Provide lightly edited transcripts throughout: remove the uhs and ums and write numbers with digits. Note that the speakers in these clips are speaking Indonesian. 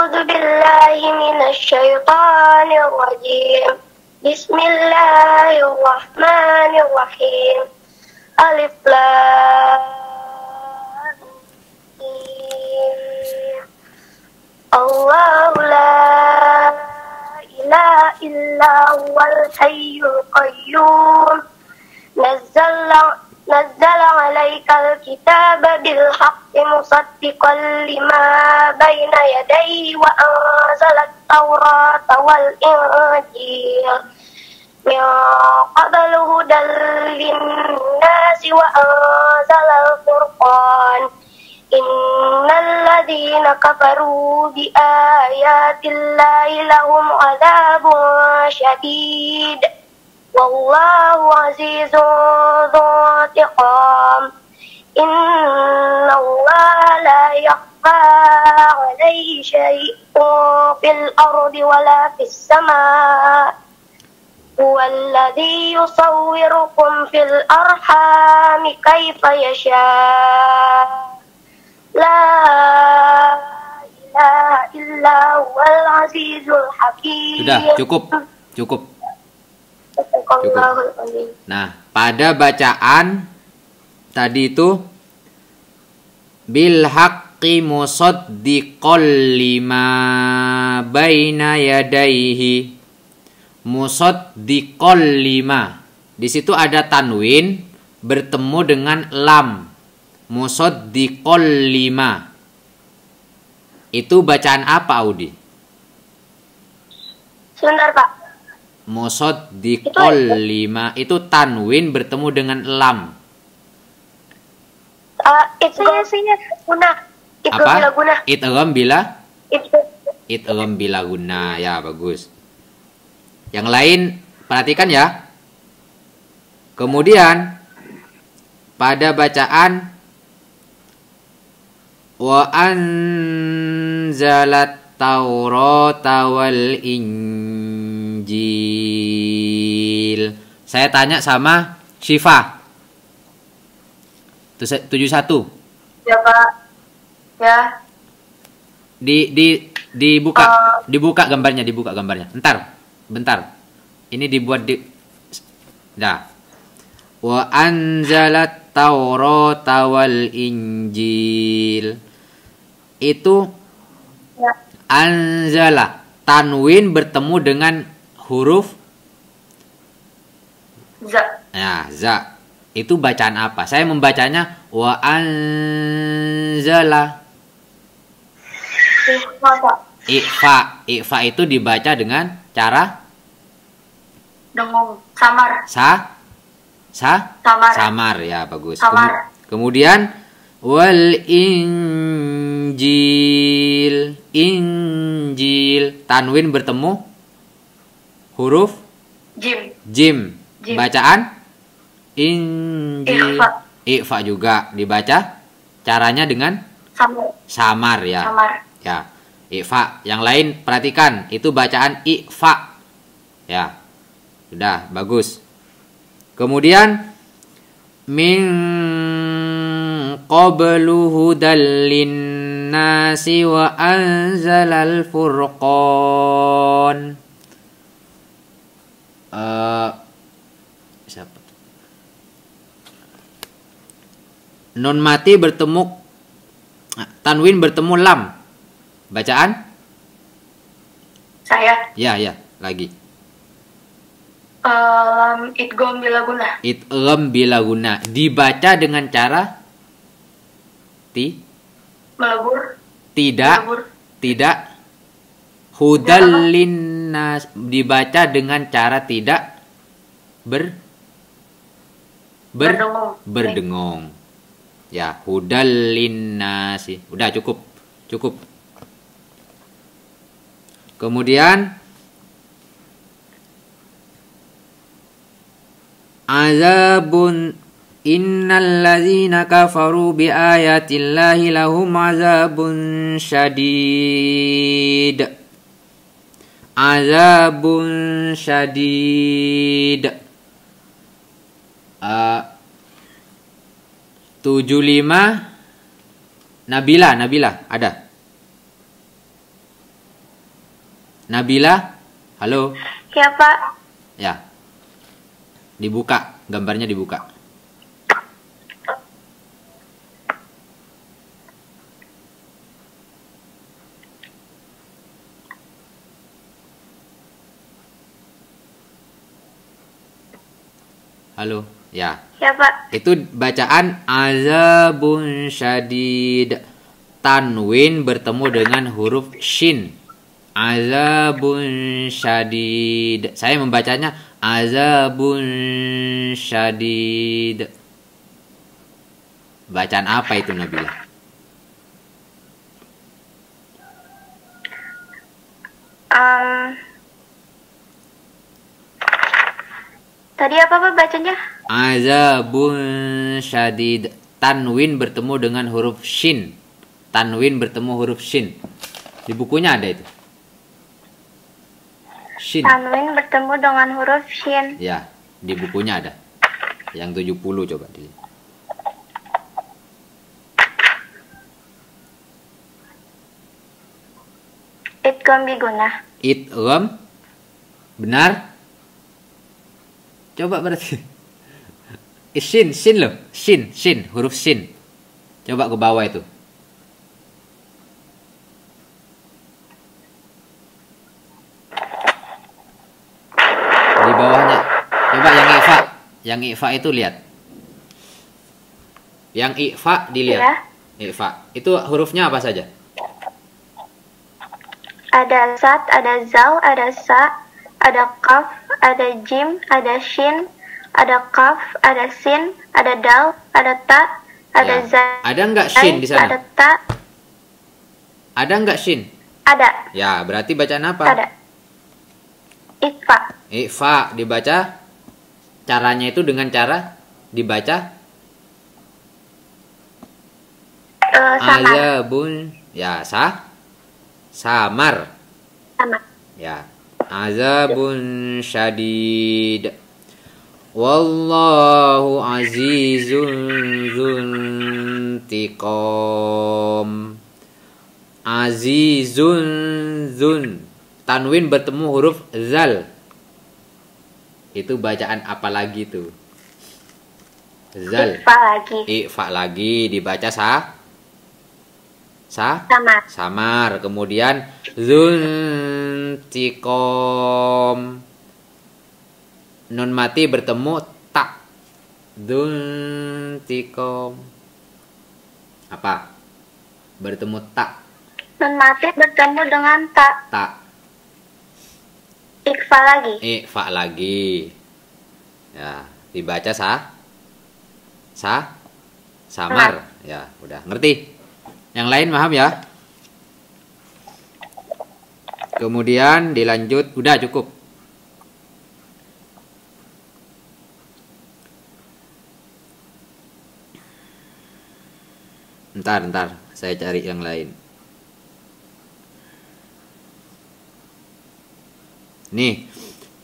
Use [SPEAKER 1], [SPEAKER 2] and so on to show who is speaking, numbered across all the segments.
[SPEAKER 1] A'udzu billahi minasy syaithanir rajim. Bismillahirrahmanirrahim. Alif lam mim. Allahu la ilaha illa huwal hayyul qayyum. نزل عليك الكتاب بالحق مصدقا لما بين يديه وأنزل التوراة والإنجيل من قبل هدى للناس وأنزل الفرقان إن الذين كفروا بآيات الله لهم عذاب شديد Wallahu azizun dzu intiqam. Innallaha la yakhfa 'alaihi syai'un fil ardi wala fis sama'. Huwallazi yusawwirukum fil arhami kaifa yasha'. La ilaha illa huwal azizul hakim.
[SPEAKER 2] Sudah, cukup. Nah, pada bacaan tadi itu bil haqqi musaddiqal lima baina yadaihi. Musaddiqal lima. Di situ ada tanwin bertemu dengan lam. Musaddiqal lima. Itu bacaan apa, Audi?
[SPEAKER 1] Sebentar, Pak.
[SPEAKER 2] Musaddiqal lima itu tanwin bertemu dengan lam. Idgham bila guna. Ya, bagus. Yang lain perhatikan ya. Kemudian pada bacaan wa anzalat taurata wal injil. Saya tanya sama Syifa. 71.
[SPEAKER 1] Ya, Pak. Ya.
[SPEAKER 2] Dibuka gambarnya. Bentar. Ini dibuat di. Dah. Wa anzalat taurata wal injil. Itu ya. Anzala, tanwin bertemu dengan huruf
[SPEAKER 1] za.
[SPEAKER 2] Ya, za. Itu bacaan apa? Saya membacanya wa anzala. Ikhfa itu dibaca dengan cara
[SPEAKER 1] dengung, samar.
[SPEAKER 2] Samar ya, bagus.
[SPEAKER 1] Samar.
[SPEAKER 2] Kemudian wal injil, tanwin bertemu huruf jim. Bacaan injil. Ikhfa juga dibaca caranya dengan samar ya. Ya, ikhfa. Yang lain perhatikan, itu bacaan ikhfa. Ya. Sudah, bagus. Kemudian min qablu hudal linnasi wa anzalal furqan. Siapa? Nun mati bertemu tanwin bertemu lam. Bacaan?
[SPEAKER 1] Saya.
[SPEAKER 2] Ya, lagi.
[SPEAKER 1] Idgham bila guna.
[SPEAKER 2] Idgham bila guna. Dibaca dengan cara
[SPEAKER 1] melebur.
[SPEAKER 2] Tidak. Hudal linnas dibaca dengan cara tidak berdengung. Ya, hudal linnasi. Udah cukup. Kemudian azabun innal ladzina kafaru bi ayatillahi lahum azabun syadid. Azabun syadid. 75. Nabila ada. Nabila, halo.
[SPEAKER 1] Ya, Pak.
[SPEAKER 2] Ya. Dibuka, gambarnya dibuka. Halo, ya.
[SPEAKER 1] Ya, Pak.
[SPEAKER 2] Itu bacaan azabun syadid. Tanwin bertemu dengan huruf shin. Azabun syadid. Saya membacanya azabun syadid. Bacaan apa itu, Nabila?
[SPEAKER 1] Tadi apa, Pak, bacanya?
[SPEAKER 2] Azabun syadid. Tanwin bertemu dengan huruf shin. Tanwin bertemu huruf shin. Di bukunya ada itu. Shin.
[SPEAKER 1] Tanwin bertemu dengan huruf shin.
[SPEAKER 2] Ya, di bukunya ada. Yang 70 coba dilihat.
[SPEAKER 1] Idgham biguna.
[SPEAKER 2] Idgham. Benar? Coba berarti. Shin loh. Shin, huruf shin. Coba ke bawah itu. Di bawahnya. Coba yang ikhfa. Yang ikhfa itu lihat. Yang ikhfa dilihat.
[SPEAKER 1] Ya.
[SPEAKER 2] Ikhfa. Itu hurufnya apa saja?
[SPEAKER 1] Ada zat, ada zal, ada sa, ada kaf, ada jim, ada shin, ada kaf, ada sin, ada dal, ada ta, ada
[SPEAKER 2] Ya.
[SPEAKER 1] zai.
[SPEAKER 2] Ada nggak shin di sana?
[SPEAKER 1] Ada ta.
[SPEAKER 2] Ada nggak shin?
[SPEAKER 1] Ada.
[SPEAKER 2] Ya, berarti bacaan apa?
[SPEAKER 1] Ada. Ikhfa.
[SPEAKER 2] Ikhfa dibaca. Caranya itu dengan cara dibaca
[SPEAKER 1] Samar.
[SPEAKER 2] azabun. Ya, samar.
[SPEAKER 1] Sama.
[SPEAKER 2] Ya. Azabun syadid. Wallahu azizun dzuntiqam. Azizun zun. Tanwin bertemu huruf zal. Itu bacaan apa lagi tuh? Zal.
[SPEAKER 1] Ikhfa lagi.
[SPEAKER 2] Ikhfa lagi dibaca
[SPEAKER 1] Samar.
[SPEAKER 2] samar. Kemudian dzuntiqam. Nun mati bertemu tak. Dzuntiqam. Apa? Bertemu tak.
[SPEAKER 1] Nun mati bertemu dengan ta.
[SPEAKER 2] Tak.
[SPEAKER 1] Ikhfa lagi.
[SPEAKER 2] Ikhfa lagi. Ya, dibaca samar. Ya, udah ngerti. Yang lain paham ya? Kemudian dilanjut, udah cukup. Ntar, saya cari yang lain. Nih,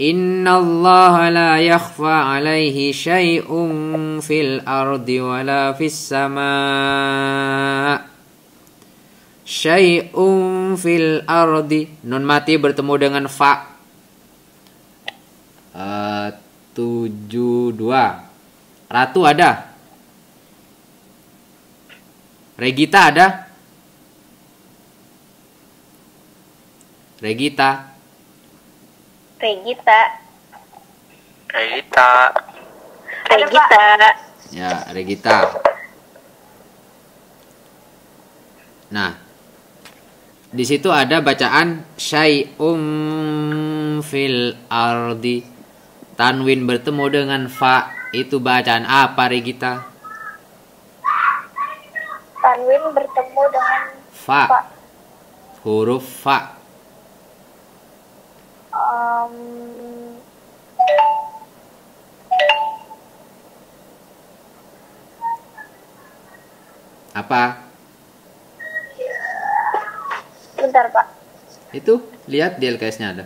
[SPEAKER 2] innallaha la yakhfa alaihi syai'un fil ardi wala fis sama'. Syai'un fil ardi. Nun mati bertemu dengan fa. 72. Ratu ada? Regita ada? Regita. Ya, Regita. Nah, di situ ada bacaan syai'um fil ardi. Tanwin bertemu dengan fa. Itu bacaan apa, Regita?
[SPEAKER 1] Tanwin bertemu dengan
[SPEAKER 2] Fa. Huruf fa. Apa?
[SPEAKER 1] Bentar, Pak.
[SPEAKER 2] Itu, lihat di LKS-nya ada.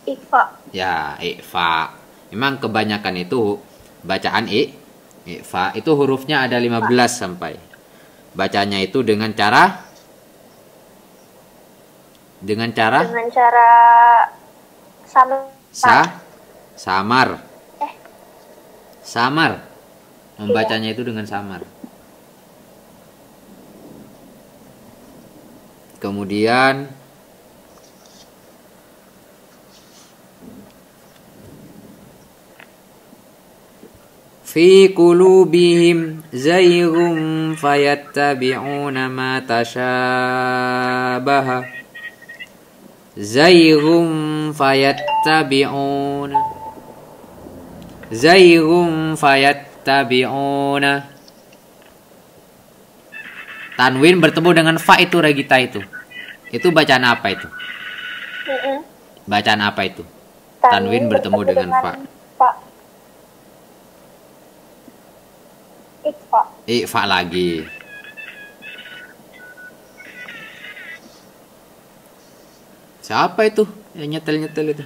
[SPEAKER 1] Ikhfa.
[SPEAKER 2] Ya, ikhfa. Memang kebanyakan itu bacaan ikhfa. Itu hurufnya ada 15 sampai. Bacanya itu dengan cara samar. Samar. Membacanya itu dengan samar. Kemudian fi qulubihim zayghun fayattabi'una ma tashabaha. Zayghun fayattabi'una. Tanwin bertemu dengan fa itu Regita itu. Itu bacaan apa itu? Bacaan apa itu? Tanwin bertemu dengan fa. Ikhfa lagi. Siapa itu yang nyetel-nyetel itu?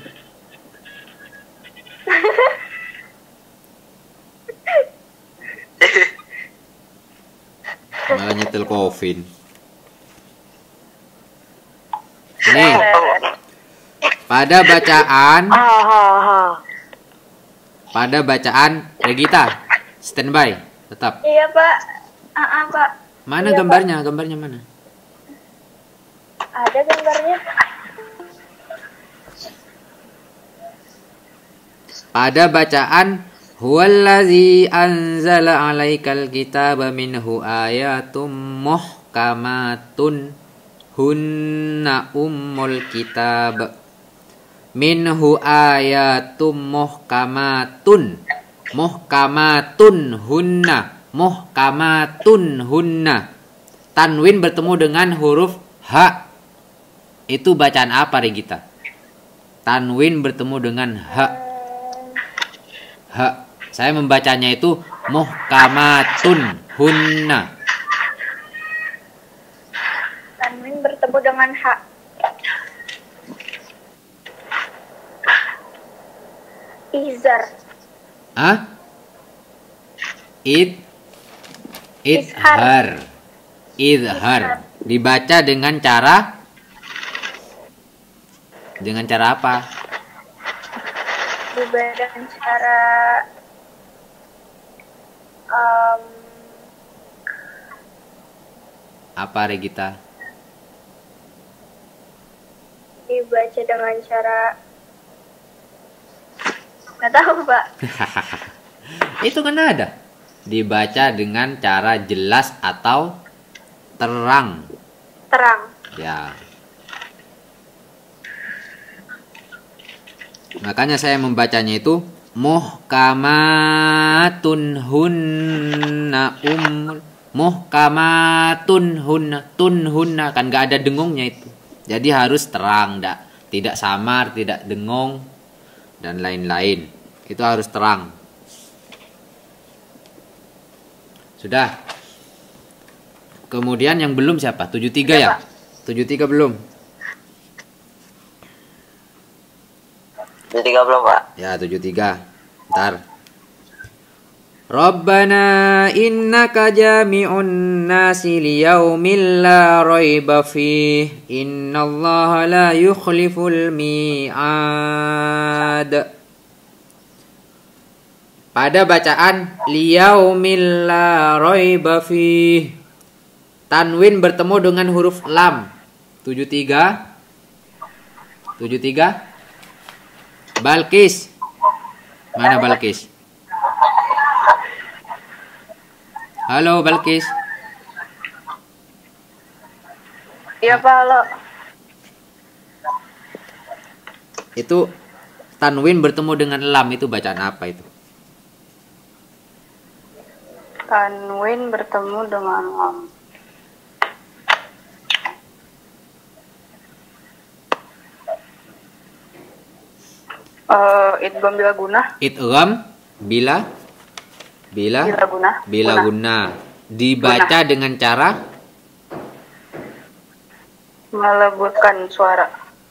[SPEAKER 2] Malah nyetel Kofin. Nih, pada bacaan Regita, standby, tetap.
[SPEAKER 1] Iya Pak. Pak.
[SPEAKER 2] Mana
[SPEAKER 1] iya,
[SPEAKER 2] gambarnya?
[SPEAKER 1] Pak.
[SPEAKER 2] Gambarnya mana?
[SPEAKER 1] Ada gambarnya.
[SPEAKER 2] Pada bacaan huwallazi anzala 'alaikal kitaba minhu ayatum muhkamatun hunna ummul kitab. Minhu ayatum muhkamatun hunna. Tanwin bertemu dengan huruf ha. Itu bacaan apa Regita? Tanwin bertemu dengan ha. Saya membacanya itu muhkamatun hunna.
[SPEAKER 1] Tanwin bertemu dengan ha. Izhar.
[SPEAKER 2] Izhar. Dibaca dengan cara apa?
[SPEAKER 1] Dibaca dengan cara
[SPEAKER 2] apa Regita?
[SPEAKER 1] Dibaca dengan cara nggak tahu Pak.
[SPEAKER 2] Itu kan ada. Dibaca dengan cara jelas atau terang. Ya. Makanya saya membacanya itu muhkamatun hunna tun hunna kan gak ada dengungnya itu. Jadi harus terang, tidak samar, tidak dengung dan lain-lain. Itu harus terang. Sudah. Kemudian yang belum siapa? 73 ya? 73 belum.
[SPEAKER 3] 73 belum, Pak.
[SPEAKER 2] Ya, 73. Ntar. Rabbana innaka jami'un nasi liyaumil la raiba fih. Innallaha la yukhliful mi'ad. Pada bacaan liyaumil la raiba fih. Tanwin bertemu dengan huruf lam. 73. Balkis. Mana Balkis? Halo Balkis.
[SPEAKER 1] Iya Pak, halo.
[SPEAKER 2] Itu tanwin bertemu dengan lam, itu bacaan apa itu?
[SPEAKER 1] Tanwin bertemu dengan lam. Idgham bila guna.
[SPEAKER 2] Idgham bila guna. Dibaca dengan cara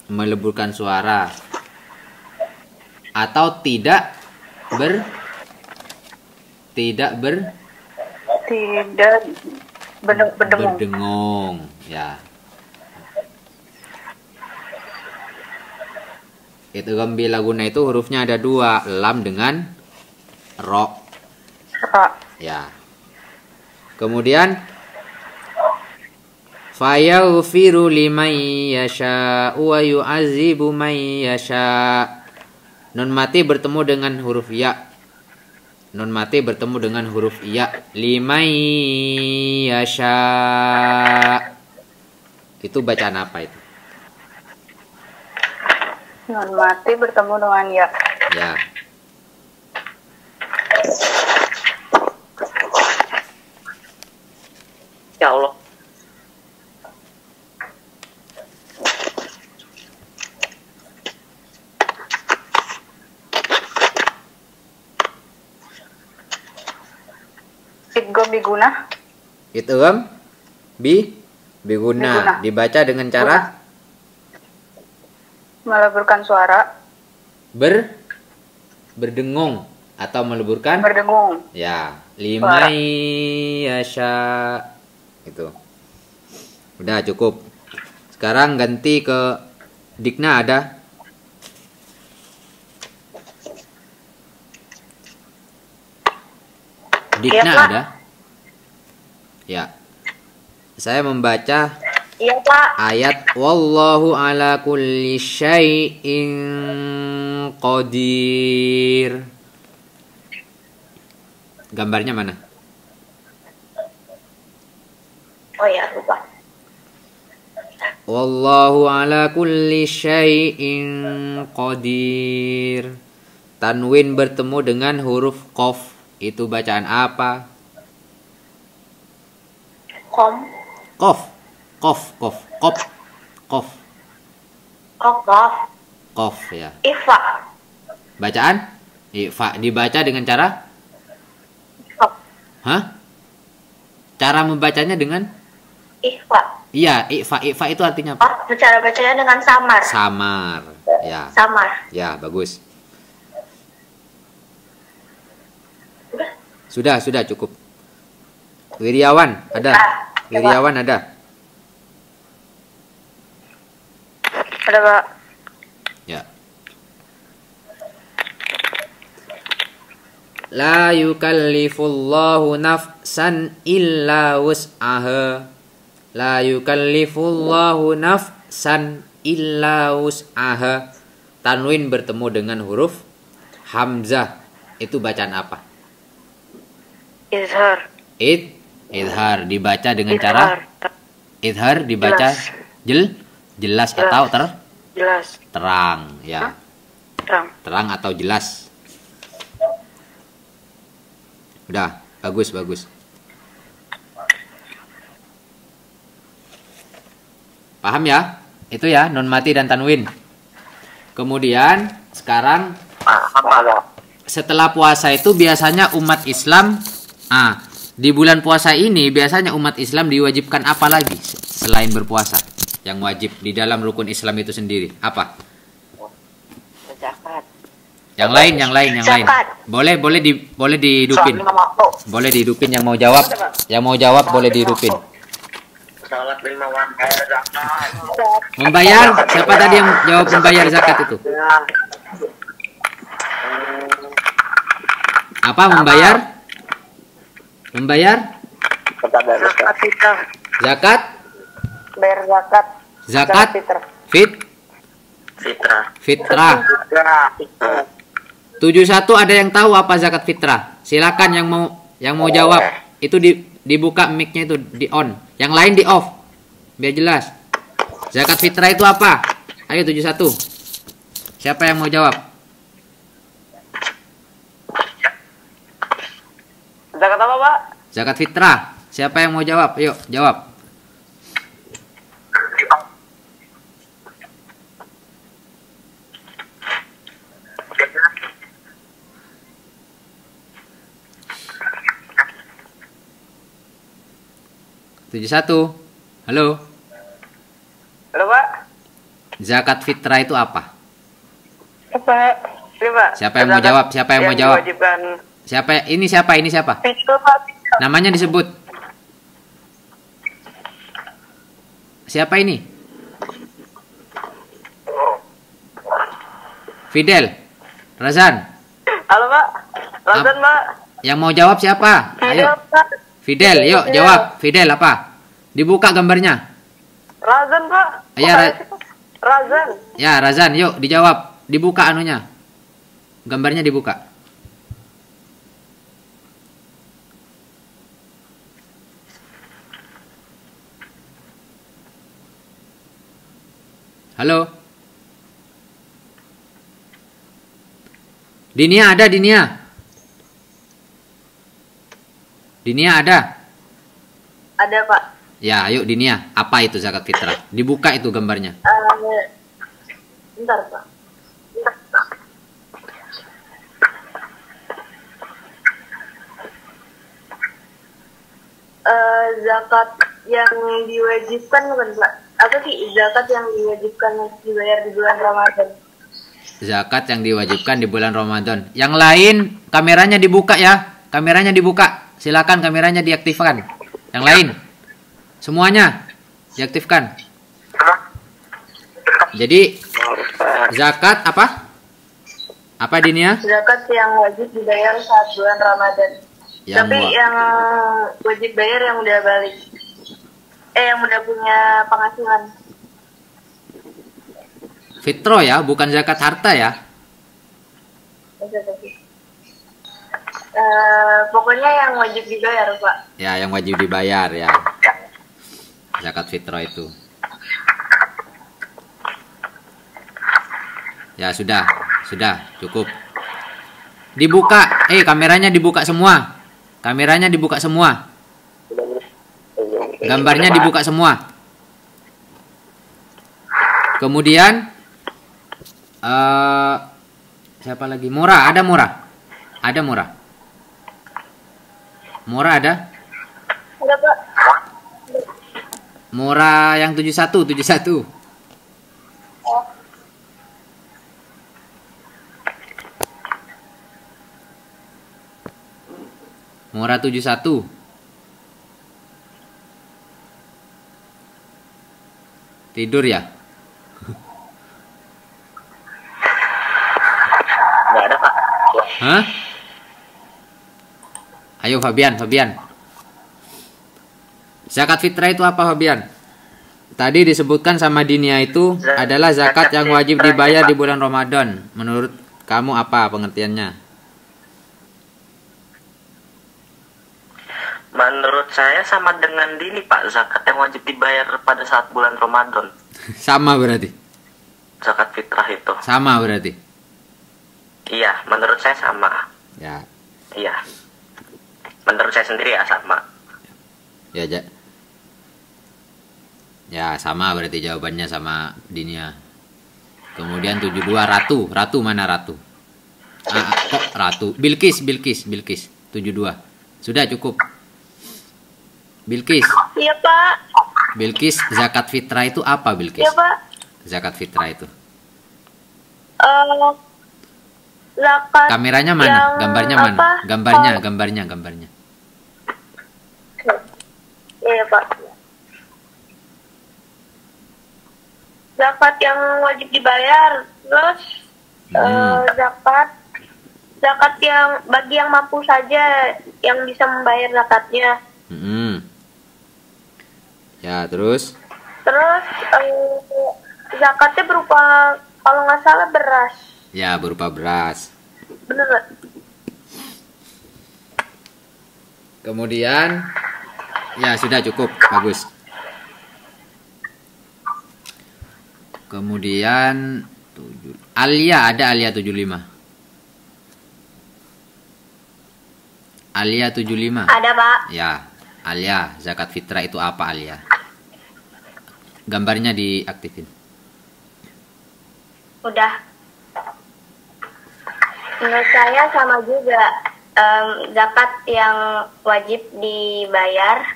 [SPEAKER 2] meleburkan suara. Atau tidak
[SPEAKER 1] Berdengung.
[SPEAKER 2] Berdengung, ya. Idgham bila guna itu hurufnya ada 2, lam dengan ro.
[SPEAKER 1] Ra.
[SPEAKER 2] Ya. Kemudian fayaghfiru liman yasha wa yu'adzibu man yasha. Nun mati bertemu dengan huruf ya. Nun mati bertemu dengan huruf ya. Liman yasha. Itu bacaan apa itu?
[SPEAKER 1] Nun mati bertemu dengan ya.
[SPEAKER 2] Ya.
[SPEAKER 1] Ya Allah. Idgham biguna.
[SPEAKER 2] Idgham biguna. Dibaca dengan cara
[SPEAKER 1] Meleburkan suara.
[SPEAKER 2] berdengung atau meleburkan.
[SPEAKER 1] Berdengung.
[SPEAKER 2] Ya, liman yasha. Itu. Udah cukup. Sekarang ganti ke Dikna ada. Dikna
[SPEAKER 1] Iya, Pak.
[SPEAKER 2] ada. Ya. Saya membaca
[SPEAKER 1] Iya, Pak.
[SPEAKER 2] ayat wallahu ala kulli syai'in qadir. Gambarnya mana?
[SPEAKER 1] Oh ya, lupa.
[SPEAKER 2] Wallahu ala kulli syai'in qadir. Tanwin bertemu dengan huruf qaf. Itu bacaan apa?
[SPEAKER 1] Kom.
[SPEAKER 2] Qaf. Qaf, qaf, qaf. Qaf.
[SPEAKER 1] Kokof.
[SPEAKER 2] Qaf ya.
[SPEAKER 1] Ifa.
[SPEAKER 2] Bacaan? Ifa dibaca dengan cara?
[SPEAKER 1] Kop.
[SPEAKER 2] Hah? Cara membacanya dengan?
[SPEAKER 1] Ifa.
[SPEAKER 2] Iya, ifa itu artinya apa?
[SPEAKER 1] Oh, cara bacanya dengan samar.
[SPEAKER 2] Samar. Ya.
[SPEAKER 1] Samar.
[SPEAKER 2] Ya, bagus.
[SPEAKER 1] Udah.
[SPEAKER 2] Sudah cukup. Wiryawan ada. Wiryawan ada.
[SPEAKER 1] Ada, Pak.
[SPEAKER 2] Ya. La yukallifullahu nafsan illa wus'aha. La yukallifullahu nafsan illa wus'aha. Tanwin bertemu dengan huruf hamzah. Itu bacaan apa?
[SPEAKER 1] Izhar.
[SPEAKER 2] Idhar dibaca dengan cara idhar dibaca jelas atau
[SPEAKER 1] Jelas.
[SPEAKER 2] terang ya. Terang atau jelas. Udah, bagus. Paham ya? Itu ya, nun mati dan tanwin. Kemudian sekarang setelah puasa itu biasanya umat Islam di bulan puasa ini biasanya umat Islam diwajibkan apa lagi selain berpuasa? Yang wajib di dalam rukun Islam itu sendiri apa?
[SPEAKER 1] Zakat.
[SPEAKER 2] Yang lain. Boleh dihidupin. Boleh dihidupin yang mau jawab. Yang mau jawab boleh dihidupin.
[SPEAKER 3] Salat 5 waktu zakat.
[SPEAKER 2] Membayar? Siapa tadi yang jawab membayar zakat itu? Apa membayar? Membayar?
[SPEAKER 1] Zakat fitrah.
[SPEAKER 2] Zakat?
[SPEAKER 1] Bayar zakat.
[SPEAKER 2] Zakat? Fitrah. 71 ada yang tahu apa zakat fitrah? Silakan yang mau jawab. Itu dibuka mic-nya itu di on. Yang lain di off. Biar jelas. Zakat fitrah itu apa? Ayo 71. Siapa yang mau jawab?
[SPEAKER 1] Zakat apa, Pak?
[SPEAKER 2] Zakat fitrah. Siapa yang mau jawab? Ayo, jawab. Tujuh satu. Halo.
[SPEAKER 1] Halo, Pak.
[SPEAKER 2] Zakat fitrah itu apa?
[SPEAKER 1] Apa? Ini, Pak.
[SPEAKER 2] Siapa yang mau jawab? Siapa yang mau jawab?
[SPEAKER 1] Diwajibkan.
[SPEAKER 2] Siapa? Ini siapa?
[SPEAKER 1] Itu, Pak.
[SPEAKER 2] Namanya disebut. Siapa ini? Fidel. Razan.
[SPEAKER 4] Halo Pak. Razan Pak.
[SPEAKER 2] Yang mau jawab siapa? Ayo.
[SPEAKER 4] Halo Pak.
[SPEAKER 2] Fidel, yuk jawab. Fidel apa? Dibuka gambarnya.
[SPEAKER 4] Razan Pak.
[SPEAKER 2] Ya,
[SPEAKER 4] Razan.
[SPEAKER 2] Ya, Razan, yuk dijawab. Dibuka anunya. Gambarnya dibuka. Halo. Dinia ada, Dinia. Dinia ada.
[SPEAKER 4] Ada Pak.
[SPEAKER 2] Ya, ayo Dinia. Apa itu zakat fitrah? Dibuka itu gambarnya.
[SPEAKER 4] Bentar Pak. Zakat yang diwajibkan bukan Pak? Apa sih zakat yang diwajibkan dibayar di bulan Ramadan?
[SPEAKER 2] Zakat yang diwajibkan di bulan Ramadan. Yang lain kameranya dibuka ya. Kameranya dibuka. Silakan kameranya diaktifkan. Yang lain semuanya diaktifkan. Jadi zakat apa? Apa Dinia?
[SPEAKER 4] Zakat yang wajib dibayar saat bulan Ramadan. Tapi yang wajib bayar yang udah balik. Yang udah punya penghasilan.
[SPEAKER 2] Fitro ya, bukan zakat harta ya.
[SPEAKER 4] Pokoknya yang wajib dibayar Pak.
[SPEAKER 2] Ya, yang wajib dibayar ya. Zakat fitro itu. Ya sudah cukup. Dibuka, kameranya dibuka semua. Kameranya dibuka semua. Gambarnya dibuka semua. Kemudian siapa lagi? Mora, ada Mora? Ada Mora? Mora ada?
[SPEAKER 4] Ada Pak.
[SPEAKER 2] Mora yang 71. Mora 71. Tidur ya?
[SPEAKER 3] Nggak ada, Pak.
[SPEAKER 2] Hah? Ayo Fabian. Zakat fitrah itu apa Fabian? Tadi disebutkan sama Dinia itu adalah zakat yang wajib dibayar di bulan Ramadan. Menurut kamu apa pengertiannya?
[SPEAKER 3] Menurut saya sama dengan Dini, Pak. Zakat yang wajib dibayar pada saat bulan Ramadan.
[SPEAKER 2] Sama berarti?
[SPEAKER 3] Zakat fitrah itu.
[SPEAKER 2] Sama berarti?
[SPEAKER 3] Iya, menurut saya sama.
[SPEAKER 2] Ya.
[SPEAKER 3] Iya. Menurut saya sendiri ya sama.
[SPEAKER 2] Ya, ya sama berarti jawabannya sama Dinia. Kemudian 72 Ratu. Ratu mana Ratu? Kok Ratu? Bilkis 72. Sudah cukup. Bilkis.
[SPEAKER 4] Iya Pak.
[SPEAKER 2] Bilkis, zakat fitrah itu apa Bilkis?
[SPEAKER 4] Iya Pak.
[SPEAKER 2] Zakat fitrah itu.
[SPEAKER 4] Zakat.
[SPEAKER 2] Kameranya mana? Gambarnya mana?
[SPEAKER 4] Apa?
[SPEAKER 2] Gambarnya.
[SPEAKER 4] Iya Pak. Zakat yang wajib dibayar, terus zakat yang bagi yang mampu saja yang bisa membayar zakatnya.
[SPEAKER 2] Ya terus?
[SPEAKER 4] Terus zakatnya berupa kalau nggak salah beras.
[SPEAKER 2] Ya berupa beras.
[SPEAKER 4] Bener nggak?
[SPEAKER 2] Kemudian, ya sudah cukup, bagus. Kemudian Alia, ada Alia 75. Alia 75.
[SPEAKER 4] Ada Pak.
[SPEAKER 2] Ya, Alia, zakat fitrah itu apa Alia? Gambarnya diaktifin.
[SPEAKER 4] Udah. Menurut saya sama juga. Zakat yang wajib dibayar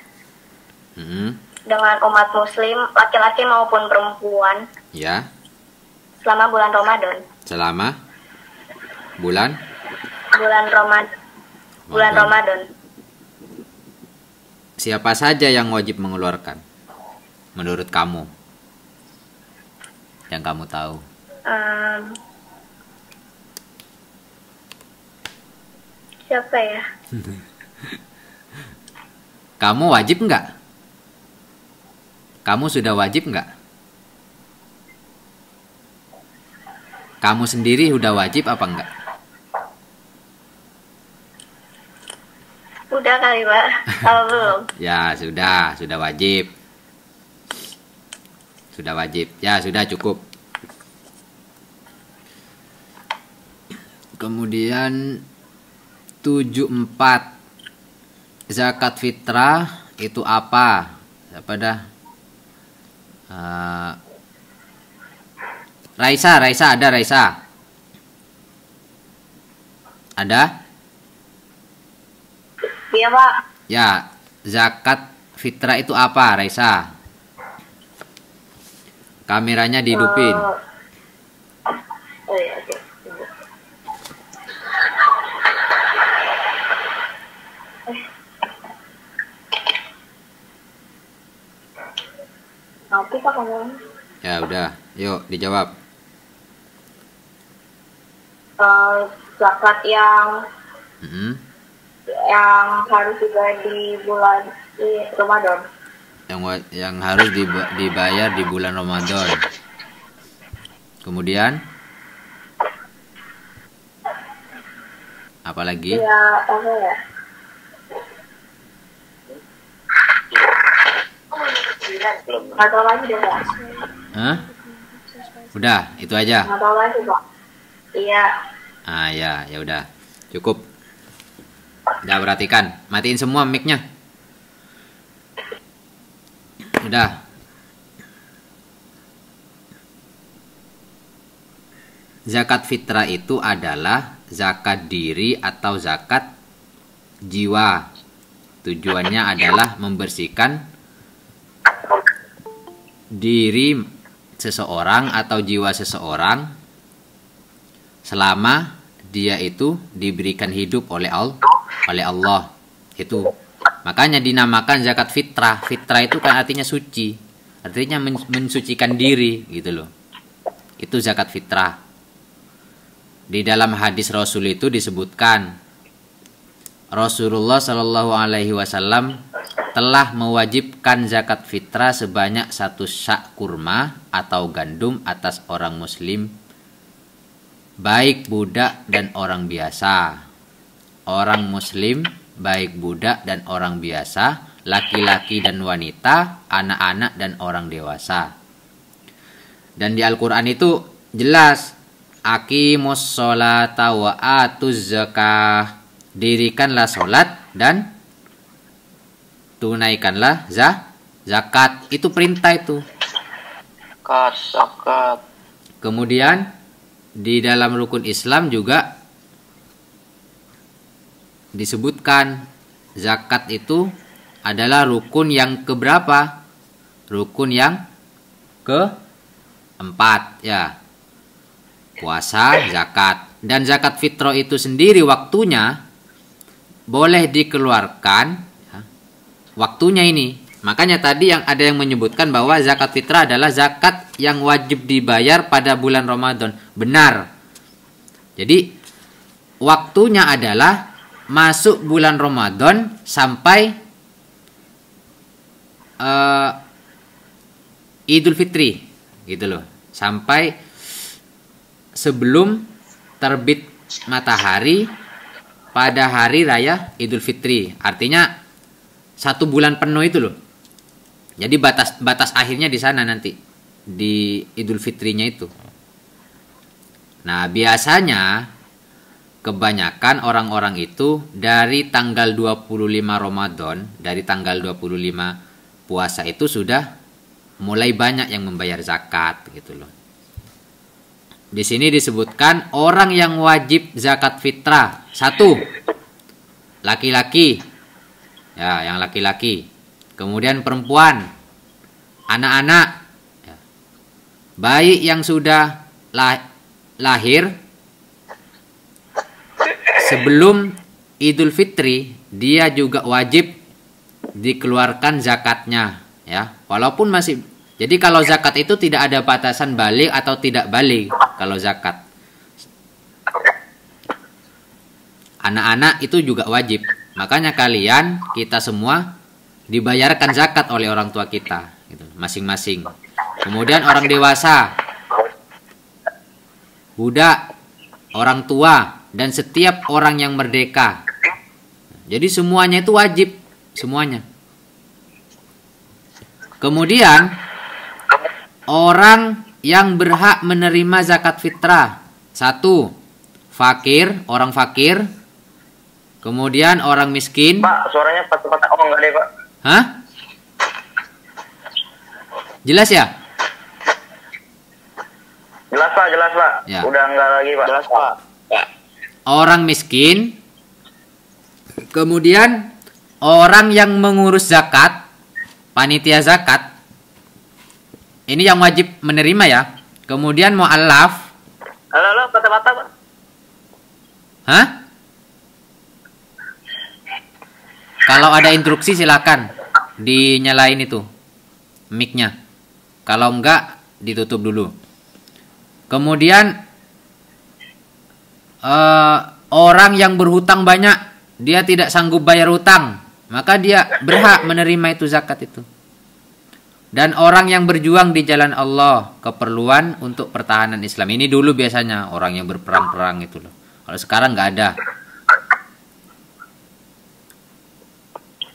[SPEAKER 4] dengan umat muslim, laki-laki maupun perempuan.
[SPEAKER 2] Ya.
[SPEAKER 4] Selama bulan Ramadan.
[SPEAKER 2] Selama bulan
[SPEAKER 4] Ramadan.
[SPEAKER 2] Siapa saja yang wajib mengeluarkan? menurut kamu? Yang kamu tahu.
[SPEAKER 1] Siapa ya?
[SPEAKER 2] Kamu wajib nggak? Kamu sudah wajib nggak? Kamu sendiri udah wajib apa enggak?
[SPEAKER 1] Udah kali, Pak. Kalau belum?
[SPEAKER 2] Ya, sudah wajib. Sudah wajib. Ya, sudah cukup. Kemudian 74. Zakat fitrah itu apa? Apa dah? Raisa, ada Raisa? Ada?
[SPEAKER 4] Iya, Pak.
[SPEAKER 2] Ya, zakat fitrah itu apa, Raisa? Kameranya dihidupin.
[SPEAKER 4] Oh iya, oke. Nanti Pak kamu.
[SPEAKER 2] Ya udah, yuk dijawab.
[SPEAKER 4] Zakat yang harus juga di bulan Ramadan.
[SPEAKER 2] Yang harus dibayar di bulan Ramadan. Kemudian apa lagi?
[SPEAKER 4] Ya, apa ya? Nggak tahu lagi deh, Pak.
[SPEAKER 2] Hah? Udah, itu aja.
[SPEAKER 4] Nggak tahu lagi, Pak. Iya.
[SPEAKER 2] Ah ya, ya udah. Cukup. Udah, perhatikan. Matiin semua mic-nya. Udah. Zakat fitrah itu adalah zakat diri atau zakat jiwa. Tujuannya adalah membersihkan diri seseorang atau jiwa seseorang selama dia itu diberikan hidup oleh Allah. Itu makanya dinamakan zakat fitrah. Fitrah itu kan artinya suci, artinya mensucikan diri gitu loh. Itu zakat fitrah. Di dalam hadis Rasul itu disebutkan Rasulullah Shallallahu Alaihi Wasallam telah mewajibkan zakat fitrah sebanyak 1 syak kurma atau gandum atas orang muslim, baik budak dan orang biasa. Orang muslim, baik budak dan orang biasa, laki-laki dan wanita, anak-anak dan orang dewasa. Dan di Al-Quran itu jelas, aqimus sholata wa atuz zakah, dirikanlah sholat dan tunaikanlah zakat. Itu perintah itu.
[SPEAKER 3] Zakat.
[SPEAKER 2] Kemudian di dalam rukun Islam juga disebutkan zakat itu adalah rukun yang keberapa? Rukun yang keempat ya. Puasa, zakat. Dan zakat fitrah itu sendiri waktunya boleh dikeluarkan ya, waktunya ini. Makanya tadi ada yang menyebutkan bahwa zakat fitrah adalah zakat yang wajib dibayar pada bulan Ramadan. Benar. Jadi waktunya adalah masuk bulan Ramadan sampai Idul Fitri gitu loh. Sampai sebelum terbit matahari pada hari raya Idul Fitri. Artinya 1 bulan penuh itu loh. Jadi batas akhirnya di sana nanti di Idul Fitrinya itu. Nah, biasanya kebanyakan orang-orang itu dari tanggal 25 Ramadan, dari tanggal 25 puasa itu sudah mulai banyak yang membayar zakat gitu loh. Di sini disebutkan orang yang wajib zakat fitrah. 1, laki-laki. Ya, yang laki-laki. Kemudian perempuan, anak-anak, ya. Baik yang sudah lahir sebelum Idul Fitri, dia juga wajib dikeluarkan zakatnya. Ya, walaupun masih. Jadi kalau zakat itu tidak ada batasan balik atau tidak balik kalau zakat. Anak-anak itu juga wajib. Makanya kalian, kita semua dibayarkan zakat oleh orang tua kita, gitu, masing-masing. Kemudian orang dewasa, budak, orang tua, dan setiap orang yang merdeka. Jadi semuanya itu wajib, semuanya. Kemudian orang yang berhak menerima zakat fitrah. 1. Fakir, orang fakir. Kemudian orang miskin.
[SPEAKER 3] Pak, suaranya patah-patah. Oh, enggak deh, Pak.
[SPEAKER 2] Hah? Jelas ya?
[SPEAKER 3] Jelas, Pak, jelas, Pak.
[SPEAKER 2] Ya.
[SPEAKER 3] Udah enggak lagi, Pak. Jelas, Pak.
[SPEAKER 2] Orang miskin. Kemudian orang yang mengurus zakat, panitia zakat. Ini yang wajib menerima ya. Kemudian mu'allaf.
[SPEAKER 3] Halo, patah-patah, Pak.
[SPEAKER 2] Hah? Kalau ada instruksi silakan dinyalain itu mic-nya. Kalau enggak ditutup dulu. Kemudian orang yang berhutang banyak, dia tidak sanggup bayar hutang, maka dia berhak menerima itu zakat itu. Dan orang yang berjuang di jalan Allah, keperluan untuk pertahanan Islam. Ini dulu biasanya orang yang berperang-perang itu loh. Kalau sekarang nggak ada.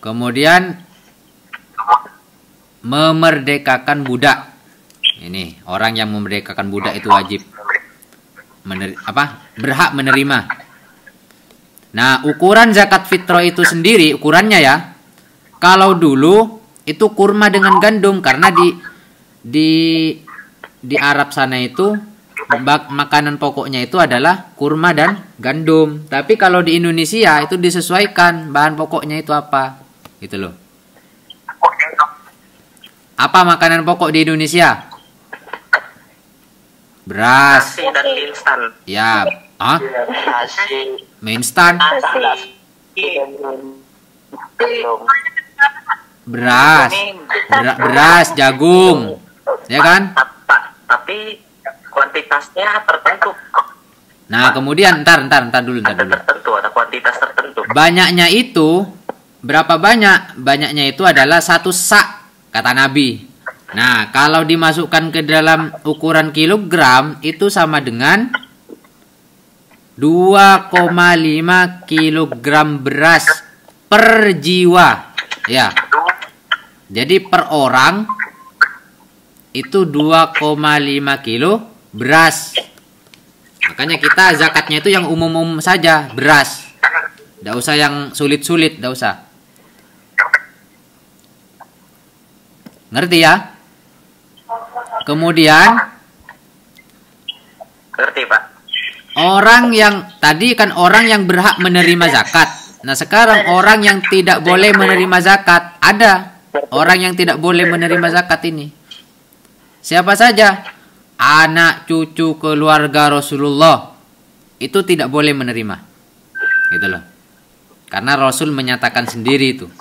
[SPEAKER 2] Kemudian memerdekakan budak. Ini orang yang memerdekakan budak itu wajib berhak menerima. Nah, ukuran zakat fitrah itu sendiri, ukurannya ya. Kalau dulu itu kurma dengan gandum, karena di Arab sana itu makanan pokoknya itu adalah kurma dan gandum. Tapi kalau di Indonesia itu disesuaikan bahan pokoknya itu apa, gitu loh. Apa makanan pokok di Indonesia? Beras.
[SPEAKER 3] Nasi dan instan.
[SPEAKER 2] Ya,
[SPEAKER 3] Nasi.
[SPEAKER 2] mie instan. Beras, jagung, ya kan?
[SPEAKER 3] Tapi kuantitasnya tertentu.
[SPEAKER 2] Nah, kemudian ntar dulu.
[SPEAKER 3] Tertentu, ada kuantitas tertentu.
[SPEAKER 2] Banyaknya itu berapa banyak? Banyaknya itu adalah 1 sak, kata Nabi. Nah, kalau dimasukkan ke dalam ukuran kilogram itu sama dengan 2,5 kilogram beras per jiwa. Ya. Jadi per orang itu 2,5 kilo beras. Makanya kita zakatnya itu yang umum-umum saja, beras. Tidak usah yang sulit-sulit, tidak usah. Ngerti ya? Kemudian
[SPEAKER 3] Ngerti, Pak.
[SPEAKER 2] orang yang tadi kan orang yang berhak menerima zakat. Nah, sekarang orang yang tidak boleh menerima zakat. Ada orang yang tidak boleh menerima zakat ini. Siapa saja? Anak cucu keluarga Rasulullah itu tidak boleh menerima. Gitu loh. Karena Rasul menyatakan sendiri itu.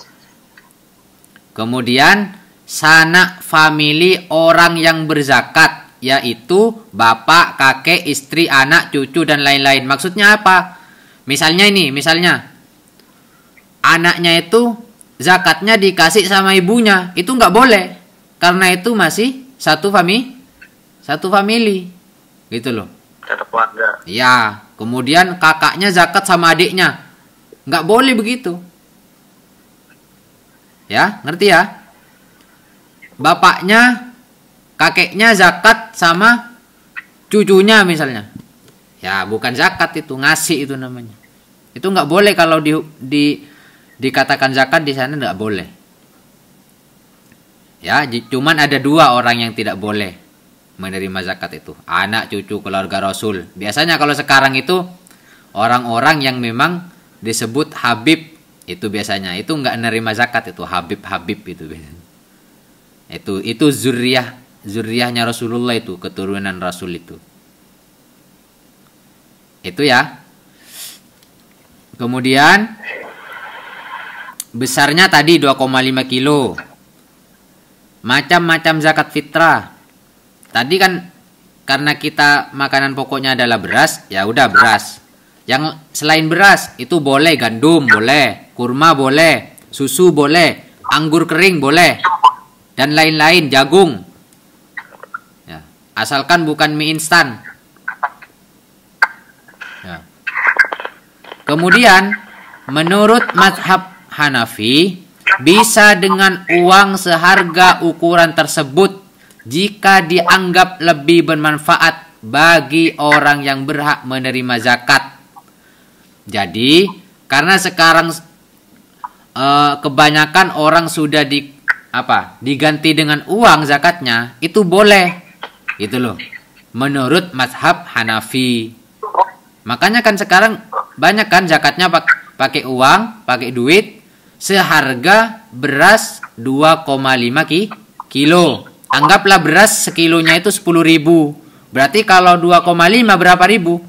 [SPEAKER 2] Kemudian sanak famili orang yang berzakat, yaitu bapak, kakek, istri, anak, cucu, dan lain-lain. Maksudnya apa? Misalnya anaknya itu zakatnya dikasih sama ibunya, itu nggak boleh, karena itu masih satu famili, gitu loh.
[SPEAKER 3] Satu keluarga.
[SPEAKER 2] Ya, kemudian kakaknya zakat sama adiknya, nggak boleh begitu. Ya, ngerti ya? Bapaknya, kakeknya zakat sama cucunya misalnya. Ya, bukan zakat itu, ngasih itu namanya. Itu nggak boleh kalau dikatakan zakat di sana, nggak boleh. Ya, cuman ada 2 orang yang tidak boleh menerima zakat itu. Anak cucu keluarga Rasul. Biasanya kalau sekarang itu orang-orang yang memang disebut Habib itu biasanya. Itu nggak menerima zakat itu, Habib itu biasanya. Itu zuriyahnya Rasulullah itu, keturunan Rasul itu. Itu ya. Kemudian besarnya tadi 2,5 kilo. macam-macam zakat fitrah. Tadi kan karena kita makanan pokoknya adalah beras, ya udah beras. Yang selain beras itu boleh gandum, boleh, kurma boleh, susu boleh, anggur kering boleh, dan lain-lain, jagung. Ya, asalkan bukan mie instan. Ya. Kemudian menurut mazhab Hanafi, bisa dengan uang seharga ukuran tersebut jika dianggap lebih bermanfaat bagi orang yang berhak menerima zakat. Jadi, karena sekarang kebanyakan orang sudah diganti dengan uang zakatnya, itu boleh. Gitu loh. Menurut mazhab Hanafi. Makanya kan sekarang banyak kan zakatnya pakai uang, pakai duit seharga beras 2,5 kilo. Anggaplah beras sekilonya itu 10.000. Berarti kalau 2,5 berapa ribu?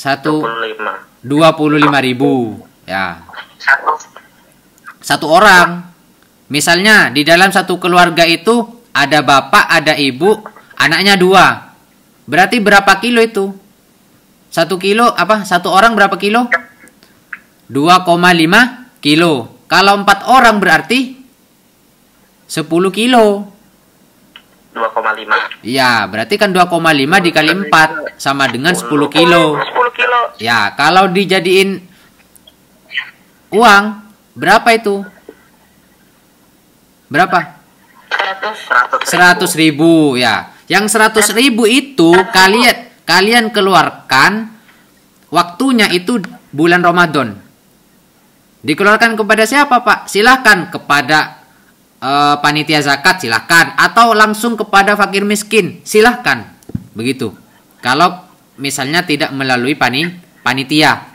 [SPEAKER 2] 25.000. Ya. Satu orang. Misalnya di dalam satu keluarga itu ada bapak, ada ibu, anaknya 2. Berarti berapa kilo itu? 1 kilo satu orang berapa kilo? 2,5 kilo. Kalau 4 orang berarti 10 kilo.
[SPEAKER 3] 2,5.
[SPEAKER 2] Ya, berarti kan 2,5 dikali 4 sama dengan 10 kilo.
[SPEAKER 3] 10 kilo.
[SPEAKER 2] Ya, kalau dijadiin uang, berapa itu? Berapa? 100.000 ya. Yang 100.000 itu kalian keluarkan waktunya itu bulan Ramadan. Dikeluarkan kepada siapa, Pak? Silahkan kepada panitia zakat, silahkan. Atau langsung kepada fakir miskin, silahkan. Begitu. Kalau misalnya tidak melalui panitia.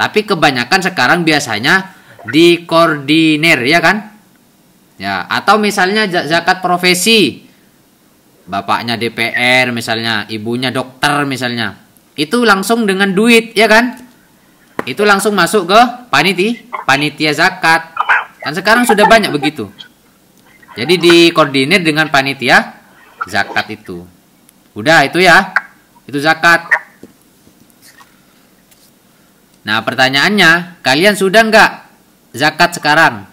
[SPEAKER 2] Tapi kebanyakan sekarang biasanya dikoordinir, ya kan? Ya, atau misalnya zakat profesi. Bapaknya DPR misalnya, ibunya dokter misalnya. Itu langsung dengan duit, ya kan? Itu langsung masuk ke panitia zakat. Kan sekarang sudah banyak begitu. Jadi dikoordinir dengan panitia zakat itu. Udah itu ya. Itu zakat. Nah, pertanyaannya, kalian sudah nggak zakat sekarang?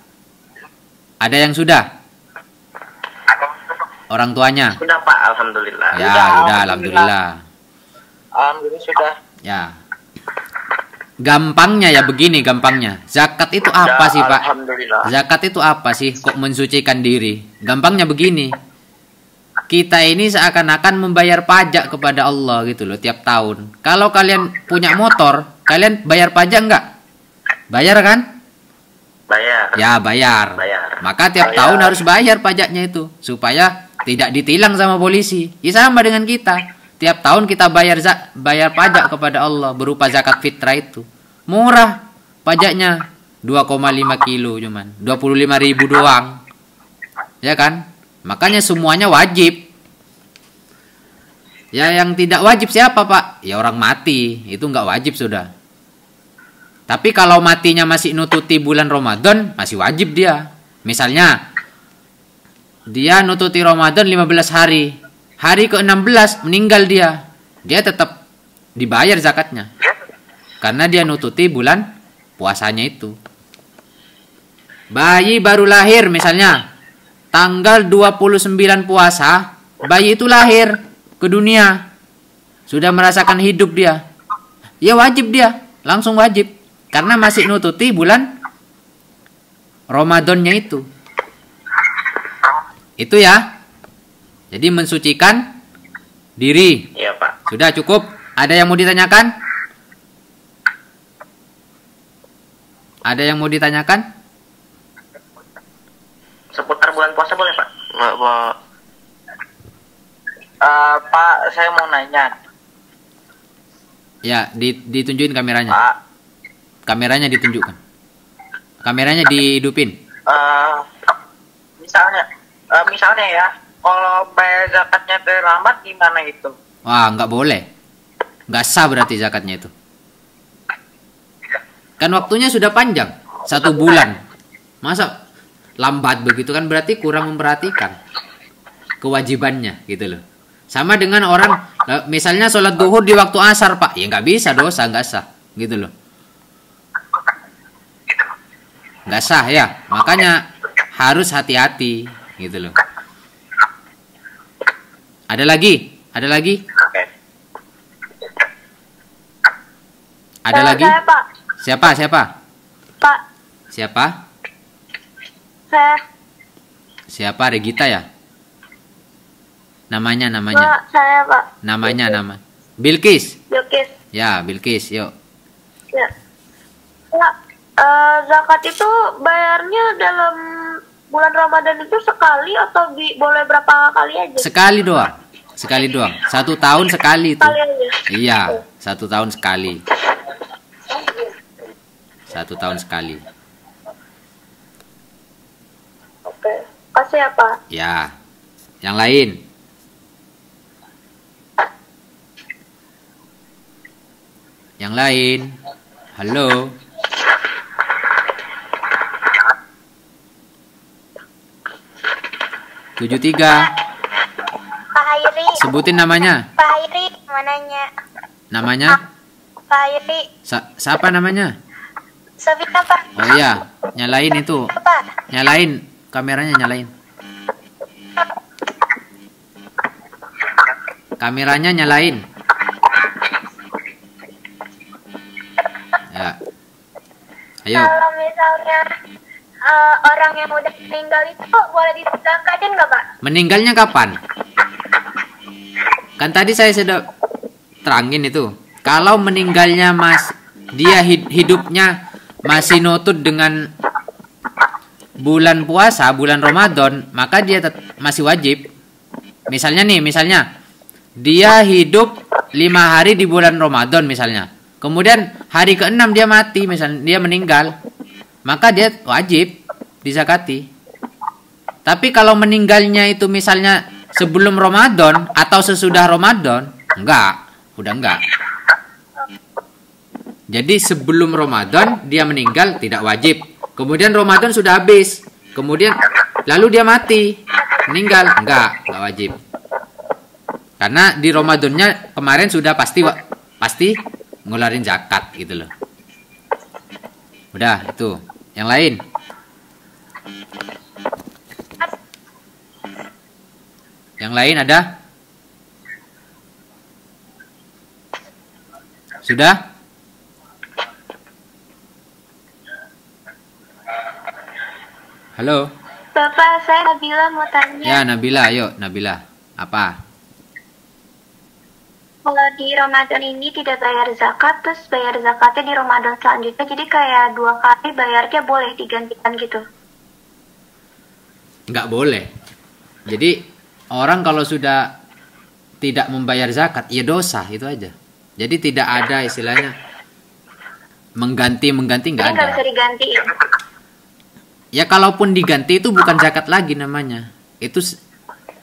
[SPEAKER 2] Ada yang sudah? Orang tuanya?
[SPEAKER 3] Sudah, Pak, alhamdulillah.
[SPEAKER 2] Ya, sudah, alhamdulillah.
[SPEAKER 3] Alhamdulillah sudah.
[SPEAKER 2] Ya. Gampangnya ya begini gampangnya. Zakat itu apa sih, Pak?
[SPEAKER 3] Alhamdulillah.
[SPEAKER 2] Zakat itu apa sih? Kok mensucikan diri? Gampangnya begini. Kita ini seakan-akan membayar pajak kepada Allah gitu loh tiap tahun. Kalau kalian punya motor, kalian bayar pajak enggak? Bayar kan?
[SPEAKER 3] Bayar.
[SPEAKER 2] Ya, bayar. Maka tiap tahun harus bayar pajaknya itu supaya tidak ditilang sama polisi. Ya sama dengan kita. Tiap tahun kita bayar pajak kepada Allah berupa zakat fitrah itu. Murah pajaknya 2,5 kilo cuman. 25.000 doang. Ya kan? Makanya semuanya wajib. Ya yang tidak wajib siapa, Pak? Ya orang mati. Itu nggak wajib sudah. Tapi kalau matinya masih nututi bulan Ramadan, masih wajib dia. Misalnya dia nututi Ramadan 15 hari. Hari ke-16 meninggal dia. Dia tetap dibayar zakatnya. Karena dia nututi bulan puasanya itu. Bayi baru lahir misalnya. Tanggal 29 puasa. Bayi itu lahir ke dunia. Sudah merasakan hidup dia. Ya wajib dia. Langsung wajib. Karena masih nututi bulan Ramadannya itu. Itu ya. Jadi mensucikan diri.
[SPEAKER 3] Iya, Pak.
[SPEAKER 2] Sudah cukup? Ada yang mau ditanyakan? Ada yang mau ditanyakan?
[SPEAKER 3] Seputar bulan puasa boleh, Pak?
[SPEAKER 5] Pak, saya mau nanya.
[SPEAKER 2] Ya, ditunjukin kameranya.
[SPEAKER 5] Pak.
[SPEAKER 2] Kameranya ditunjukkan. Kameranya dihidupin.
[SPEAKER 5] Misalnya ya, kalau bayar zakatnya terlambat gimana itu?
[SPEAKER 2] Wah, nggak boleh. Nggak sah berarti zakatnya itu. Kan waktunya sudah panjang. 1 bulan. Masa lambat begitu kan berarti kurang memperhatikan kewajibannya gitu loh. Sama dengan orang misalnya sholat duhur di waktu asar Pak, ya nggak bisa, dosa, nggak sah gitu loh. Nggak sah ya, makanya harus hati-hati gitu loh. Ada lagi? Ada lagi? Ada lagi?
[SPEAKER 1] Saya, Pak.
[SPEAKER 2] Siapa?
[SPEAKER 1] Pak.
[SPEAKER 2] Siapa?
[SPEAKER 1] Saya.
[SPEAKER 2] Siapa? Regita ya? Namanya.
[SPEAKER 1] Pak, saya, Pak.
[SPEAKER 2] Nama. Bilkis.
[SPEAKER 1] Bilkis.
[SPEAKER 2] Ya, Bilkis, yuk.
[SPEAKER 1] Ya. Pak, zakat itu bayarnya dalam bulan Ramadan itu sekali atau boleh berapa kali aja?
[SPEAKER 2] Sekali doang. 1 tahun sekali itu.
[SPEAKER 1] Sekali aja.
[SPEAKER 2] Iya, 1 tahun sekali. 1 tahun sekali.
[SPEAKER 1] Oke. Kasih ya, Pak.
[SPEAKER 2] Ya. Yang lain. Yang lain. Halo. Tujuh tiga.
[SPEAKER 1] Pak Hairi.
[SPEAKER 2] Sebutin namanya.
[SPEAKER 1] Pak Hairi, mananya?
[SPEAKER 2] Namanya?
[SPEAKER 1] Pak Hairi.
[SPEAKER 2] Siapa namanya?
[SPEAKER 1] Sabina, Pak.
[SPEAKER 2] Oh iya, nyalain itu.
[SPEAKER 1] Pak.
[SPEAKER 2] Nyalain kameranya, nyalain. Kameranya nyalain. Ya. Ayo.
[SPEAKER 1] Kalau misalnya orang yang udah meninggal itu boleh disakatin nggak, Pak?
[SPEAKER 2] Meninggalnya kapan? Kan tadi saya sudah terangin itu. Kalau meninggalnya dia hidupnya masih nutut dengan bulan puasa, bulan Ramadan, maka dia masih wajib. Misalnya dia hidup 5 hari di bulan Ramadan misalnya. Kemudian hari ke-6 dia mati, misalnya dia meninggal, maka dia wajib dizakati. Tapi kalau meninggalnya itu misalnya sebelum Ramadan atau sesudah Ramadan, udah enggak. Jadi sebelum Ramadan dia meninggal tidak wajib. Kemudian Ramadan sudah habis. Kemudian lalu dia mati, meninggal, enggak wajib. Karena di Ramadannya kemarin sudah pasti ngeluarin zakat gitu loh. Udah itu. Yang lain. Yang lain ada? Sudah? Halo.
[SPEAKER 1] Bapak, saya Nabila mau tanya.
[SPEAKER 2] Ya, Nabila, ayo Nabila. Apa?
[SPEAKER 1] Kalau di Ramadan ini tidak bayar zakat, terus bayar zakatnya di Ramadan selanjutnya, jadi kayak 2 kali bayarnya boleh digantikan gitu?
[SPEAKER 2] Nggak boleh. Jadi orang kalau sudah tidak membayar zakat, ya dosa, itu aja. Jadi tidak ada istilahnya mengganti nggak ada.
[SPEAKER 1] Nggak bisa digantiin.
[SPEAKER 2] Ya kalaupun diganti itu bukan zakat lagi namanya. Itu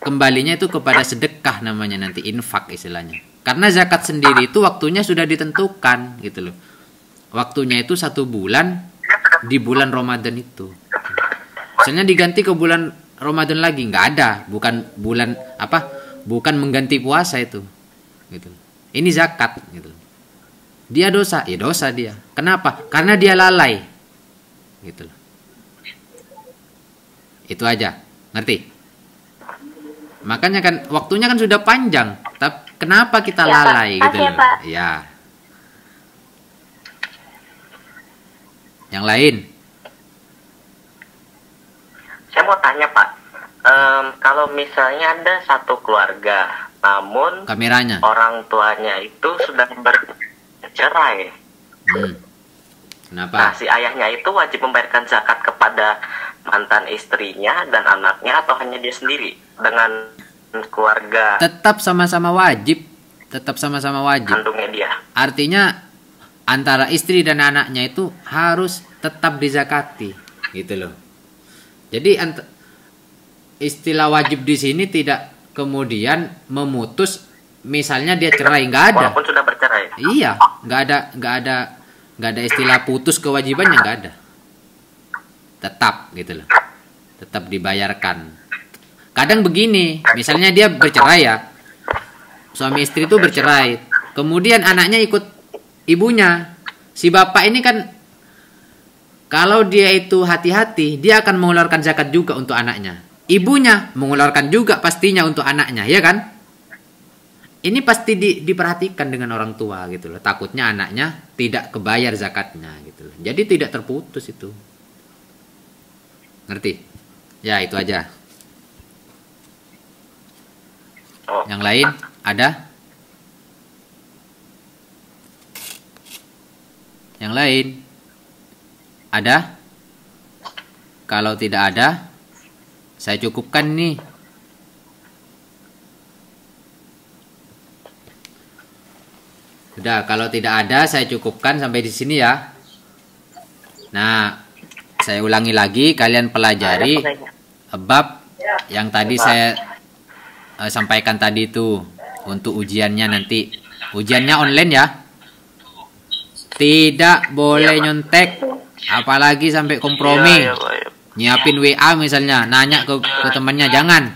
[SPEAKER 2] kembalinya itu kepada sedekah namanya nanti, infak istilahnya. Karena zakat sendiri itu waktunya sudah ditentukan gitu loh. Waktunya itu 1 bulan di bulan Ramadan itu. Misalnya diganti ke bulan Ramadan lagi, nggak ada. Bukan mengganti puasa itu. Gitu. Ini zakat gitu. Dia dosa, ya dosa dia. Kenapa? Karena dia lalai. Gitu loh. Itu aja. Ngerti? Makanya kan waktunya kan sudah panjang. Tapi kenapa kita lalai
[SPEAKER 1] Pak.
[SPEAKER 2] gitu
[SPEAKER 1] Makasih,
[SPEAKER 2] loh?
[SPEAKER 1] Pak.
[SPEAKER 2] Ya. Yang lain?
[SPEAKER 3] Saya mau tanya Pak, kalau misalnya ada satu keluarga, namun
[SPEAKER 2] Kameranya.
[SPEAKER 3] orang tuanya itu sudah bercerai.
[SPEAKER 2] Kenapa?
[SPEAKER 3] Nah, si ayahnya itu wajib membayarkan zakat kepada mantan istrinya dan anaknya atau hanya dia sendiri dengan keluarga
[SPEAKER 2] Tetap sama-sama wajib.
[SPEAKER 3] kandungnya dia?
[SPEAKER 2] Artinya antara istri dan anaknya itu harus tetap dizakati, gitu loh. Jadi istilah wajib di sini tidak kemudian memutus, misalnya dia cerai, nggak ada.
[SPEAKER 3] Walaupun sudah bercerai.
[SPEAKER 2] Iya, nggak ada istilah putus kewajibannya, nggak ada. Tetap gitu loh. tetap dibayarkan. Kadang begini, misalnya dia bercerai ya, suami istri itu bercerai, kemudian anaknya ikut ibunya. Si bapak ini kan, kalau dia itu hati-hati, dia akan mengeluarkan zakat juga untuk anaknya. Ibunya mengeluarkan juga pastinya untuk anaknya, ya kan? Ini pasti diperhatikan dengan orang tua gitu loh. Takutnya anaknya tidak kebayar zakatnya gitu loh. Jadi tidak terputus itu. Ngerti? Ya, itu aja. Yang lain ada? Yang lain ada? Kalau tidak ada, saya cukupkan nih. Sudah, kalau tidak ada saya cukupkan sampai di sini ya. Nah, saya ulangi lagi, kalian pelajari bab yang tadi saya sampaikan tadi itu untuk ujiannya nanti. Ujiannya online ya. Tidak boleh nyontek, apalagi sampai kompromi. Nyiapin WA misalnya, nanya ke temannya, jangan.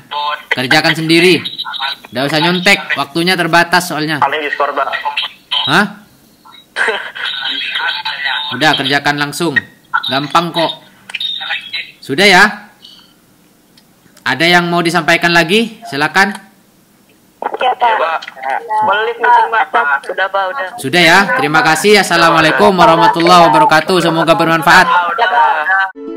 [SPEAKER 2] Kerjakan sendiri. Nggak usah nyontek, waktunya terbatas soalnya.
[SPEAKER 3] Paling Discord, Pak.
[SPEAKER 2] Hah? Udah, kerjakan langsung. Gampang kok. Sudah ya? Ada yang mau disampaikan lagi? Silakan.
[SPEAKER 4] Ya, Pak.
[SPEAKER 5] Balik meeting, Pak. Sudah, Pak, udah.
[SPEAKER 2] Sudah ya? Terima kasih. Assalamualaikum warahmatullahi wabarakatuh. Semoga bermanfaat.
[SPEAKER 5] Udah.